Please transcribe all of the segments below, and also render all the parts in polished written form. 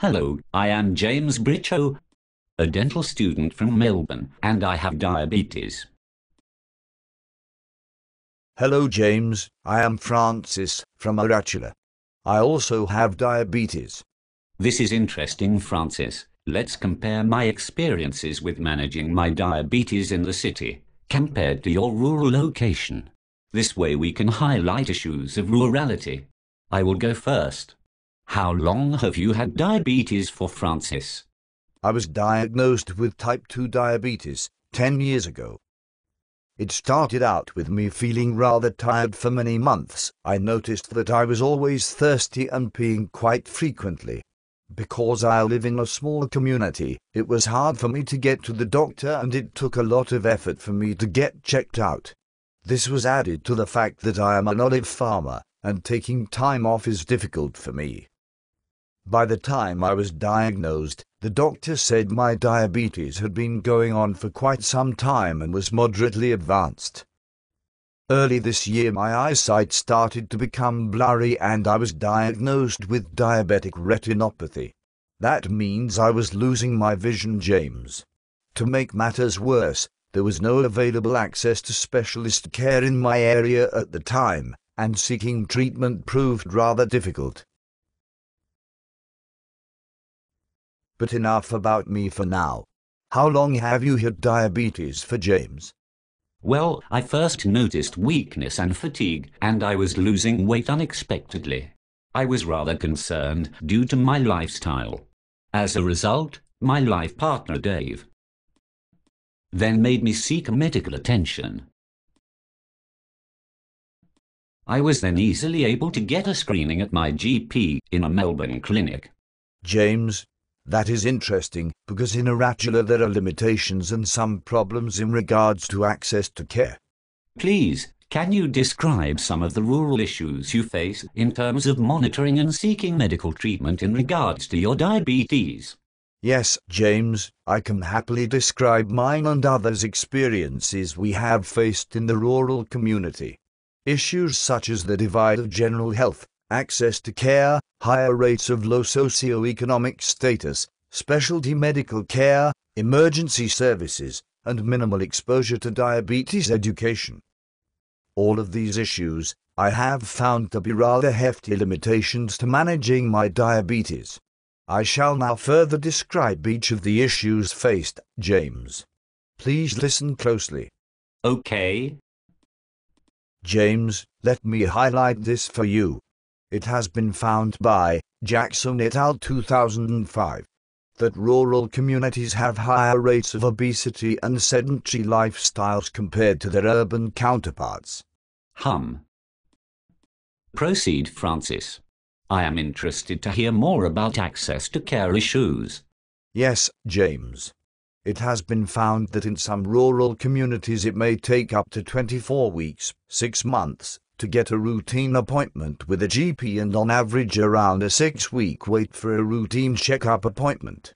Hello, I am James Bricho, a dental student from Melbourne, and I have diabetes. Hello James, I am Francis from Arachula. I also have diabetes. This is interesting, Francis. Let's compare my experiences with managing my diabetes in the city, compared to your rural location. This way we can highlight issues of rurality. I will go first. How long have you had diabetes for, Francis? I was diagnosed with type 2 diabetes 10 years ago. It started out with me feeling rather tired for many months. I noticed that I was always thirsty and peeing quite frequently. Because I live in a small community, it was hard for me to get to the doctor and it took a lot of effort for me to get checked out. This was added to the fact that I am an olive farmer, and taking time off is difficult for me. By the time I was diagnosed, the doctor said my diabetes had been going on for quite some time and was moderately advanced. Early this year my eyesight started to become blurry and I was diagnosed with diabetic retinopathy. That means I was losing my vision, James. To make matters worse, there was no available access to specialist care in my area at the time, and seeking treatment proved rather difficult. But enough about me for now. How long have you had diabetes for, James? Well, I first noticed weakness and fatigue, and I was losing weight unexpectedly. I was rather concerned due to my lifestyle. As a result, my life partner, Dave, then made me seek medical attention. I was then easily able to get a screening at my GP in a Melbourne clinic. James, that is interesting, because in Arachula there are limitations and some problems in regards to access to care. Please, can you describe some of the rural issues you face in terms of monitoring and seeking medical treatment in regards to your diabetes? Yes, James, I can happily describe mine and others' experiences we have faced in the rural community. Issues such as the divide of general health, access to care, higher rates of low socio-economic status, specialty medical care, emergency services, and minimal exposure to diabetes education. All of these issues, I have found to be rather hefty limitations to managing my diabetes. I shall now further describe each of the issues faced, James. Please listen closely. Okay. James, let me highlight this for you. It has been found by Jackson et al. 2005 that rural communities have higher rates of obesity and sedentary lifestyles compared to their urban counterparts. Proceed, Francis. I am interested to hear more about access to care issues. Yes, James. It has been found that in some rural communities it may take up to 24 weeks, 6 months, to get a routine appointment with a GP and on average around a 6-week wait for a routine checkup appointment.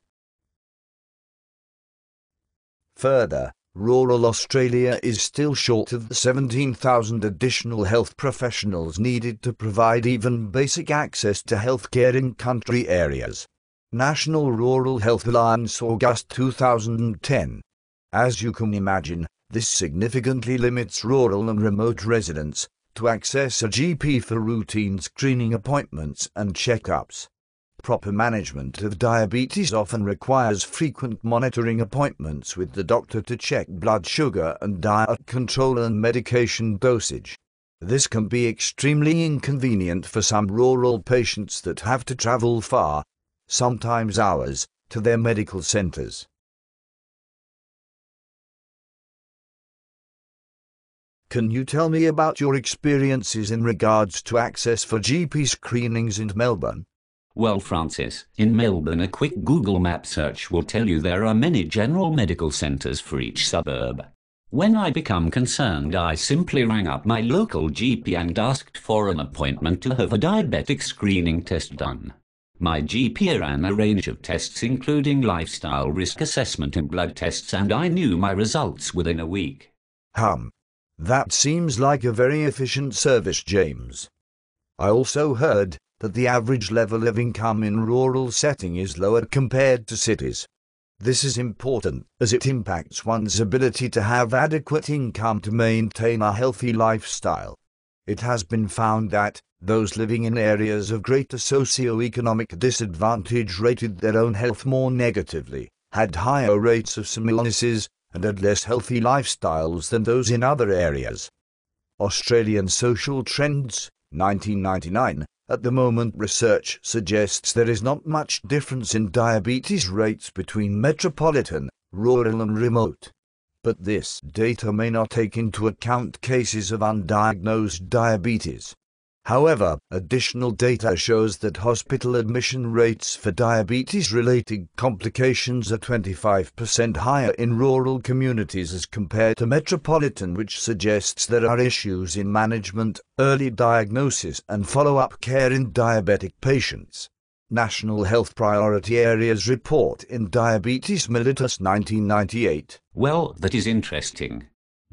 Further, rural Australia is still short of the 17,000 additional health professionals needed to provide even basic access to healthcare in country areas. National Rural Health Alliance, August 2010. As you can imagine, this significantly limits rural and remote residents to access a GP for routine screening appointments and checkups. Proper management of diabetes often requires frequent monitoring appointments with the doctor to check blood sugar and diet control and medication dosage. This can be extremely inconvenient for some rural patients that have to travel far, sometimes hours, to their medical centers. Can you tell me about your experiences in regards to access for GP screenings in Melbourne? Well, Francis, in Melbourne a quick Google map search will tell you there are many general medical centres for each suburb. When I become concerned, I simply rang up my local GP and asked for an appointment to have a diabetic screening test done. My GP ran a range of tests including lifestyle risk assessment and blood tests, and I knew my results within a week. That seems like a very efficient service, James. I also heard that the average level of income in rural setting is lower compared to cities. This is important, as it impacts one's ability to have adequate income to maintain a healthy lifestyle. It has been found that those living in areas of greater socio-economic disadvantage rated their own health more negatively, had higher rates of some illnesses, and had less healthy lifestyles than those in other areas. Australian Social Trends, 1999. At the moment, research suggests there is not much difference in diabetes rates between metropolitan, rural and remote. But this data may not take into account cases of undiagnosed diabetes. However, additional data shows that hospital admission rates for diabetes-related complications are 25% higher in rural communities as compared to metropolitan, which suggests there are issues in management, early diagnosis and follow-up care in diabetic patients. National Health Priority Areas Report in Diabetes Mellitus 1998. Well, that is interesting.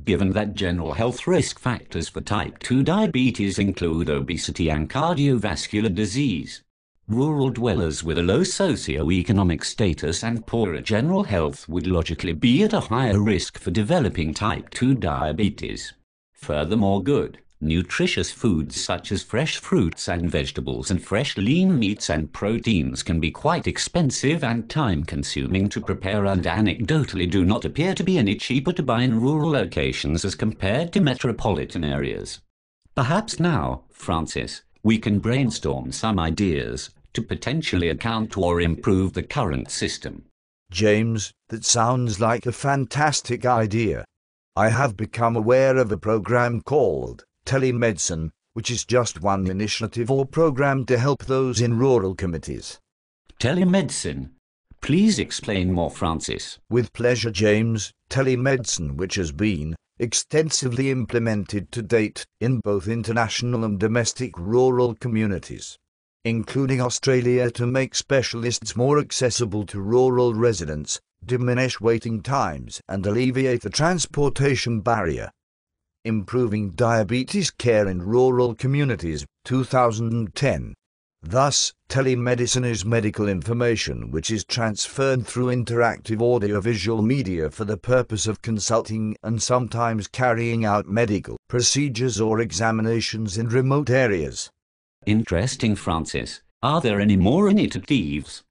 Given that general health risk factors for type 2 diabetes include obesity and cardiovascular disease, rural dwellers with a low socio-economic status and poorer general health would logically be at a higher risk for developing type 2 diabetes. Furthermore, good, nutritious foods such as fresh fruits and vegetables and fresh lean meats and proteins can be quite expensive and time-consuming to prepare, and anecdotally do not appear to be any cheaper to buy in rural locations as compared to metropolitan areas. Perhaps now, Francis, we can brainstorm some ideas to potentially account or improve the current system. James, that sounds like a fantastic idea. I have become aware of a program called telemedicine, which is just one initiative or program to help those in rural communities. Telemedicine? Please explain more, Francis. With pleasure, James. Telemedicine, which has been extensively implemented to date in both international and domestic rural communities, including Australia, to make specialists more accessible to rural residents, diminish waiting times and alleviate the transportation barrier. Improving Diabetes Care in Rural Communities, 2010. Thus, telemedicine is medical information which is transferred through interactive audio-visual media for the purpose of consulting and sometimes carrying out medical procedures or examinations in remote areas. Interesting, Francis. Are there any more initiatives?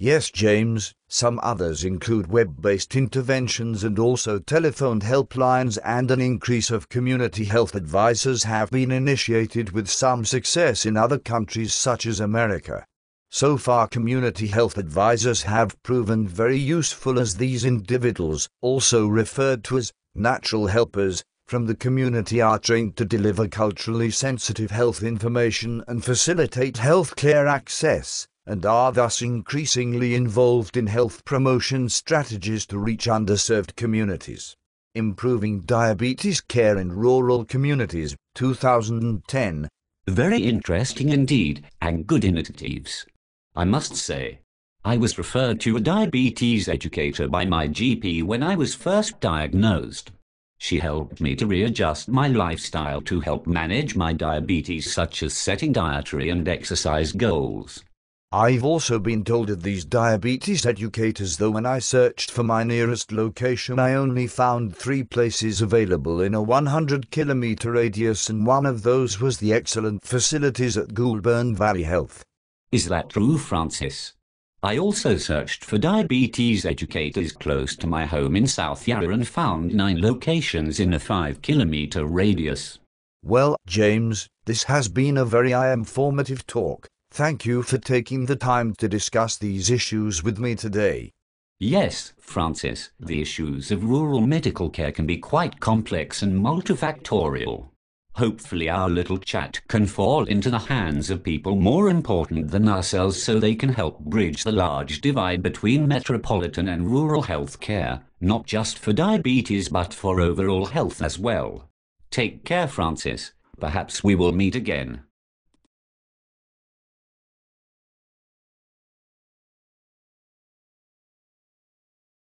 Yes, James. Some others include web-based interventions and also telephone helplines, and an increase of community health advisors have been initiated with some success in other countries such as America. So far, community health advisors have proven very useful, as these individuals, also referred to as natural helpers, from the community, are trained to deliver culturally sensitive health information and facilitate healthcare access, and are thus increasingly involved in health promotion strategies to reach underserved communities. Improving Diabetes Care in Rural Communities, 2010. Very interesting indeed, and good initiatives. I must say, I was referred to a diabetes educator by my GP when I was first diagnosed. She helped me to readjust my lifestyle to help manage my diabetes, such as setting dietary and exercise goals. I've also been told of these diabetes educators, though when I searched for my nearest location I only found 3 places available in a 100-kilometre radius, and one of those was the excellent facilities at Goulburn Valley Health. Is that true, Francis? I also searched for diabetes educators close to my home in South Yarra and found 9 locations in a 5-kilometre radius. Well, James, this has been a very informative talk. Thank you for taking the time to discuss these issues with me today. Yes, Francis, the issues of rural medical care can be quite complex and multifactorial. Hopefully our little chat can fall into the hands of people more important than ourselves, so they can help bridge the large divide between metropolitan and rural health care, not just for diabetes but for overall health as well. Take care, Francis. Perhaps we will meet again.